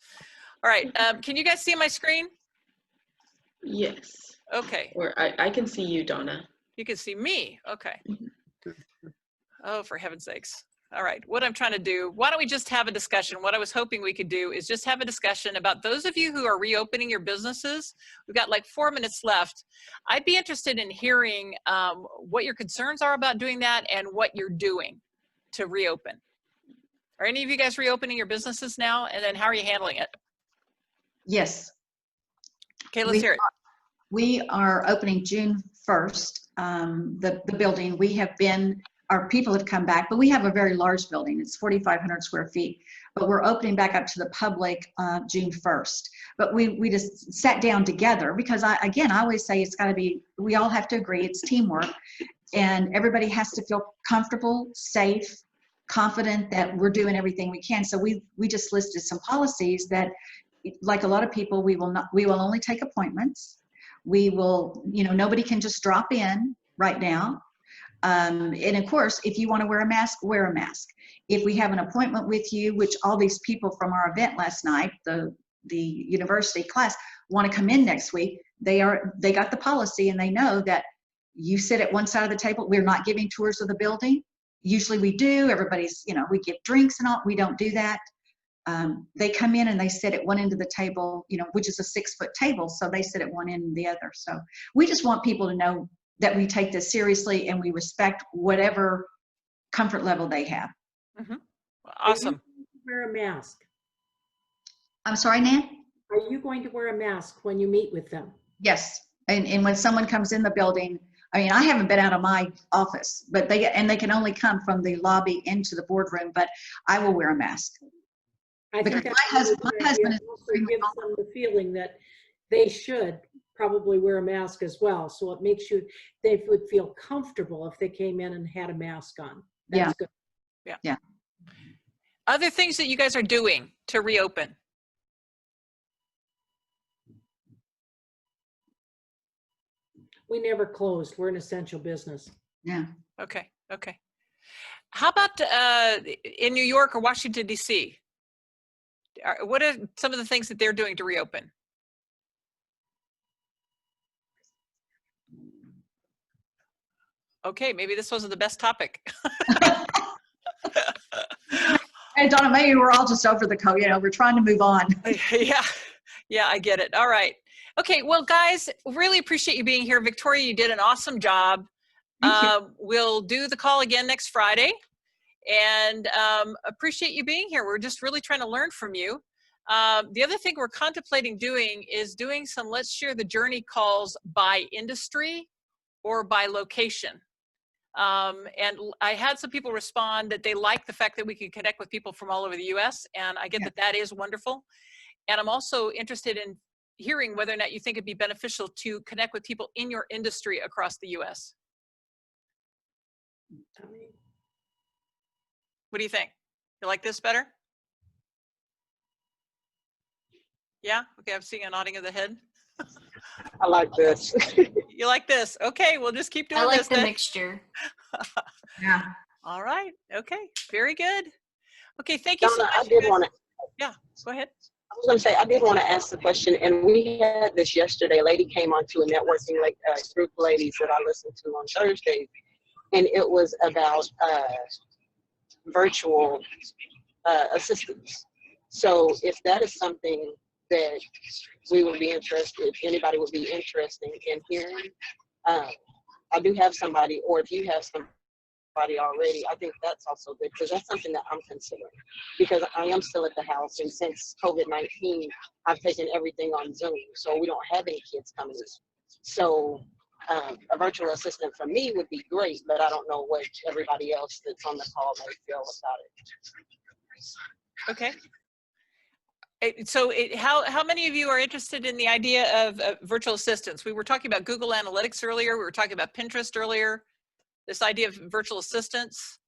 All right, can you guys see my screen? Yes. Okay. Or I can see you, Donna. You can see me. Okay. Oh, for heaven's sakes. All right, what I'm trying to do, why don't we just have a discussion? What I was hoping we could do is just have a discussion about those of you who are reopening your businesses. We've got like 4 minutes left. I'd be interested in hearing what your concerns are about doing that and what you're doing to reopen. Are any of you guys reopening your businesses now? And then how are you handling it? Yes. Okay, let's hear it. We are opening June 1st, the building. We have been, our people have come back, but we have a very large building. It's 4,500 square feet, but we're opening back up to the public June 1st. But we just sat down together because I always say it's gotta be, we all have to agree, it's teamwork, and everybody has to feel comfortable, safe, confident that we're doing everything we can. So we just listed some policies that, like a lot of people, we will only take appointments. We will, nobody can just drop in right now. And of course, if you want to wear a mask, wear a mask. If we have an appointment with you, which all these people from our event last night, the university class, want to come in next week, they got the policy and they know that you sit at one side of the table. We're not giving tours of the building. Usually we do. Everybody's, we give drinks and all. We don't do that. They come in and they sit at one end of the table, which is a 6-foot table. So they sit at one end and the other. So we just want people to know that we take this seriously and we respect whatever comfort level they have. Mm-hmm. Awesome. Are you going to wear a mask? I'm sorry, Nan? Are you going to wear a mask when you meet with them? Yes. And when someone comes in the building, I haven't been out of my office, but they can only come from the lobby into the boardroom, but I will wear a mask. I think my husband is also gives them the feeling that they should probably wear a mask as well. So it makes they would feel comfortable if they came in and had a mask on. That's good. Yeah. Other things that you guys are doing to reopen? We never closed. We're an essential business. Yeah. Okay. How about in New York or Washington, D.C.? What are some of the things that they're doing to reopen? Okay, maybe this wasn't the best topic. And Donna, maybe we're all just over the coat, we're trying to move on. Yeah, I get it. All right. Okay, well, guys, really appreciate you being here. Victoria, you did an awesome job. We'll do the call again next Friday, and appreciate you being here. We're just really trying to learn from you. The other thing we're contemplating doing is doing some Let's Share the Journey calls by industry or by location. And I had some people respond that they like the fact that we can connect with people from all over the U.S., and I get that is wonderful. And I'm also interested in hearing whether or not you think it'd be beneficial to connect with people in your industry across the U.S. What do you think? You like this better? Yeah? Okay, I'm seeing a nodding of the head. I like this. You like this? Okay, we'll just keep doing this. I like the then. mixture. Yeah. All right. Okay. Very good. Okay. Thank you Donna, so much. I did want to. Yeah. Go ahead. was going to say, I did want to ask the question, and we had this yesterday. A lady came onto a networking group of ladies that I listen to on Thursdays, and it was about virtual assistants. So if that is something that we would be interested, if anybody would be interested in hearing, I do have somebody, or if you have somebody already, I think that's also good, because that's something that I'm considering, because I am still at the house, and since COVID-19, I've taken everything on Zoom, so we don't have any kids coming in. So a virtual assistant for me would be great, but I don't know what everybody else that's on the call may feel about it. Okay. So how many of you are interested in the idea of virtual assistants? We were talking about Google Analytics earlier. We were talking about Pinterest earlier. This idea of virtual assistants.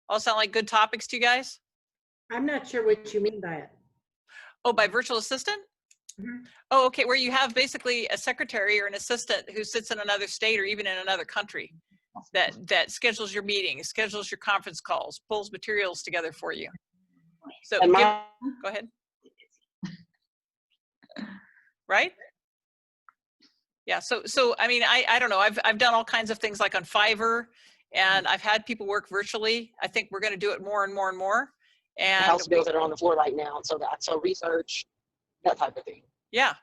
All sound like good topics to you guys? I'm not sure what you mean by it. Oh, by virtual assistant? Mm-hmm. Oh, okay, where you have basically a secretary or an assistant who sits in another state or even in another country that schedules your meetings, schedules your conference calls, pulls materials together for you. So go ahead. Right? Yeah, so I mean, I don't know, I've done all kinds of things like on Fiverr, and I've had people work virtually. I think we're going to do it more and more and more. And house bills that are on the floor right now, so research, that type of thing. Yeah.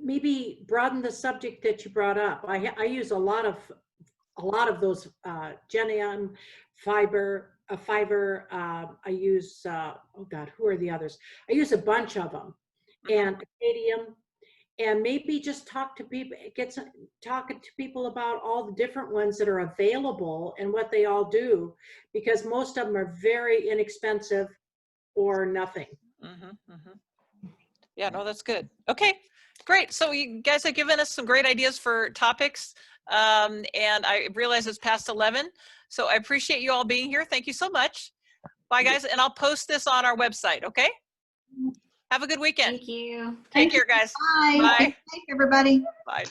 Maybe broaden the subject that you brought up. I use a lot of those Genium, Fiverr. I use oh God, who are the others? I use a bunch of them, and Stadium, and maybe just talk to people, talking to people about all the different ones that are available and what they all do, because most of them are very inexpensive or nothing. Yeah, no, that's good. Okay, great. So you guys have given us some great ideas for topics, and I realize it's past 11, so I appreciate you all being here. Thank you so much. Bye, guys, and I'll post this on our website, okay? Have a good weekend. Thank you. Take care, guys. Bye. Bye. Thanks, everybody. Bye.